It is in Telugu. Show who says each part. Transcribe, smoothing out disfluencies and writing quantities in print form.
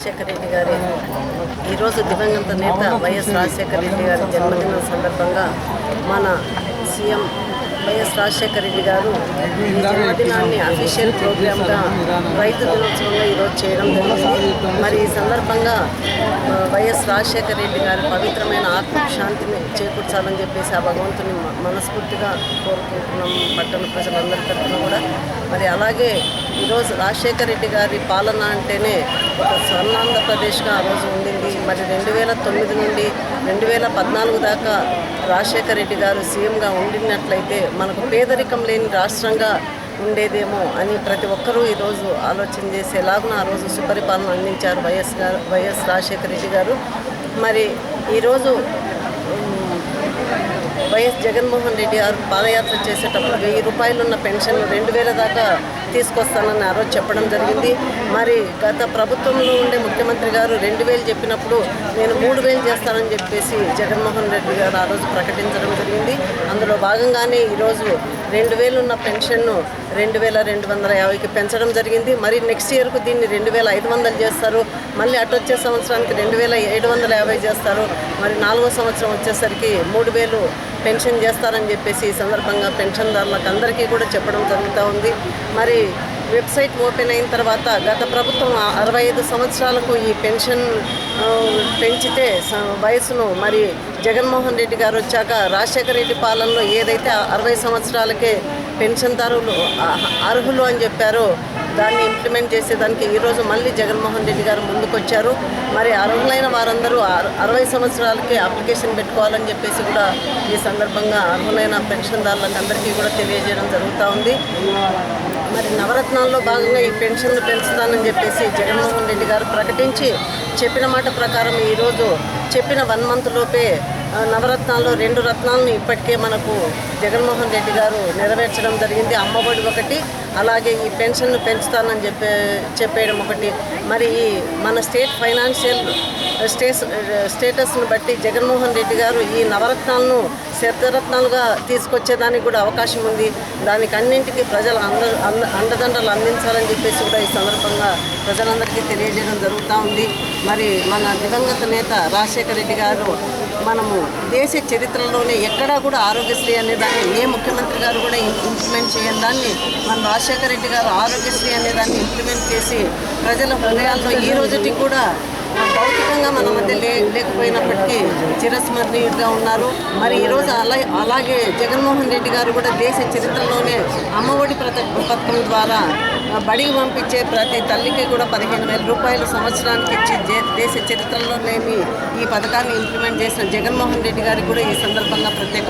Speaker 1: రాజశేఖర రెడ్డి గారి ఈరోజు దివంగత నేత వైఎస్ రాజశేఖర రెడ్డి గారి జన్మదినం సందర్భంగా మన సీఎం వైఎస్ రాజశేఖర రెడ్డి గారు ఈ జన్మదినాన్ని అఫీషియల్ ప్రోగ్రామ్గా రైతు దినోత్సవంగా ఈరోజు చేయడం జరిగింది. మరి ఈ సందర్భంగా వైఎస్ రాజశేఖర రెడ్డి గారి పవిత్రమైన ఆత్మకు శాంతిని చేకూర్చాలని చెప్పేసి ఆ భగవంతుని మనస్ఫూర్తిగా కోరుకుంటున్నాం పట్టణ ప్రజలందరి తరఫున కూడా. మరి అలాగే ఈరోజు రాజశేఖర రెడ్డి గారి పాలన అంటేనే ఒక స్వర్ణాంధ్రప్రదేశ్గా ఆ రోజు ఉండింది. మరి 2009 నుండి 2014 దాకా రాజశేఖర రెడ్డి గారు సీఎంగా ఉండినట్లయితే మనకు పేదరికం లేని రాష్ట్రంగా ఉండేదేమో అని ప్రతి ఒక్కరూ ఈరోజు ఆలోచన చేసేలాగా ఆ రోజు సుపరిపాలన అందించారు వైఎస్ రాజశేఖర రెడ్డి గారు. మరి ఈరోజు వైఎస్ జగన్మోహన్ రెడ్డి గారు పాదయాత్ర చేసేటప్పుడు 1000 రూపాయలు ఉన్న పెన్షన్ 2000 దాకా తీసుకొస్తానని ఆ రోజు చెప్పడం జరిగింది. మరి గత ప్రభుత్వంలో ఉండే ముఖ్యమంత్రి గారు 2000 చెప్పినప్పుడు నేను 3000 చేస్తానని చెప్పేసి జగన్మోహన్ రెడ్డి గారు ఆ రోజు ప్రకటించడం జరిగింది. అందులో భాగంగానే ఈరోజు 2000 ఉన్న పెన్షన్ను 2250కి పెంచడం జరిగింది. మరి నెక్స్ట్ ఇయర్కు దీన్ని 2500 చేస్తారు. మళ్ళీ అటు వచ్చే సంవత్సరానికి 2750 చేస్తారు. మరి 4వ సంవత్సరం వచ్చేసరికి 3000 పెన్షన్ చేస్తారని చెప్పేసి ఈ సందర్భంగా పెన్షన్దారులకు అందరికీ కూడా చెప్పడం జరుగుతూ ఉంది. మరి వెబ్సైట్ ఓపెన్ అయిన తర్వాత గత ప్రభుత్వం 65 సంవత్సరాలకు ఈ పెన్షన్ పెంచితే వయసును మరి జగన్మోహన్ రెడ్డి గారు వచ్చాక రాజశేఖర రెడ్డి పాలనలో ఏదైతే 60 సంవత్సరాలకే పెన్షన్దారులు అర్హులు అని చెప్పారో దాన్ని ఇంప్లిమెంట్ చేసేదానికి ఈరోజు మళ్ళీ జగన్మోహన్ రెడ్డి గారు ముందుకొచ్చారు. మరి అర్హులైన వారందరూ 60 సంవత్సరాలకే అప్లికేషన్ పెట్టుకోవాలని చెప్పేసి కూడా ఈ సందర్భంగా అర్హులైన పెన్షన్దారులకు అందరికీ కూడా తెలియజేయడం జరుగుతూ ఉంది. మరి నవరత్నాల్లో భాగంగా ఈ పెన్షన్లు పెంచుతానని చెప్పేసి జగన్మోహన్ రెడ్డి గారు ప్రకటించి చెప్పిన మాట ప్రకారం ఈరోజు చెప్పిన 1 మంత్ లోపే నవరత్నాల్లో 2 రత్నాలను ఇప్పటికే మనకు జగన్మోహన్ రెడ్డి గారు నెరవేర్చడం జరిగింది. అమ్మఒడి ఒకటి, అలాగే ఈ పెన్షన్ను పెంచుతానని చెప్పేయడం ఒకటి. మరి ఈ మన స్టేట్ ఫైనాన్షియల్ స్టేటస్ను బట్టి జగన్మోహన్ రెడ్డి గారు ఈ నవరత్నాలను శబ్దరత్నాలుగా తీసుకొచ్చేదానికి కూడా అవకాశం ఉంది. దానికి అన్నింటికీ ప్రజలు అండదండలు అందించాలని చెప్పేసి కూడా ఈ సందర్భంగా ప్రజలందరికీ తెలియజేయడం జరుగుతూ ఉంది. మరి మన దివంగత నేత రాజశేఖర రెడ్డి గారు మనము దేశ చరిత్రలోనే ఎక్కడా కూడా ఆరోగ్యశ్రీ అనే దాన్ని ఏ ముఖ్యమంత్రి గారు కూడా ఇంప్లిమెంట్ చేయని దాన్ని మన రాజశేఖర రెడ్డి గారు ఆరోగ్యశ్రీ అనే దాన్ని ఇంప్లిమెంట్ చేసి ప్రజల హృదయాల్లో ఈ రోజుకి కూడా భౌతికంగా మన మధ్య లేకపోయినప్పటికీ చిరస్మరణీయుడిగా ఉన్నారు. మరి ఈరోజు అలాగే జగన్మోహన్ రెడ్డి గారు కూడా దేశ చరిత్రలోనే అమ్మఒడి పథకం ద్వారా బడికి పంపించే ప్రతి తల్లికి కూడా 15,000 రూపాయలు సంవత్సరానికి ఇచ్చి దేశ చరిత్రలో లేని ఈ పథకాన్ని ఇంప్లిమెంట్ చేసిన జగన్మోహన్ రెడ్డి గారికి కూడా ఈ సందర్భంగా ప్రత్యేక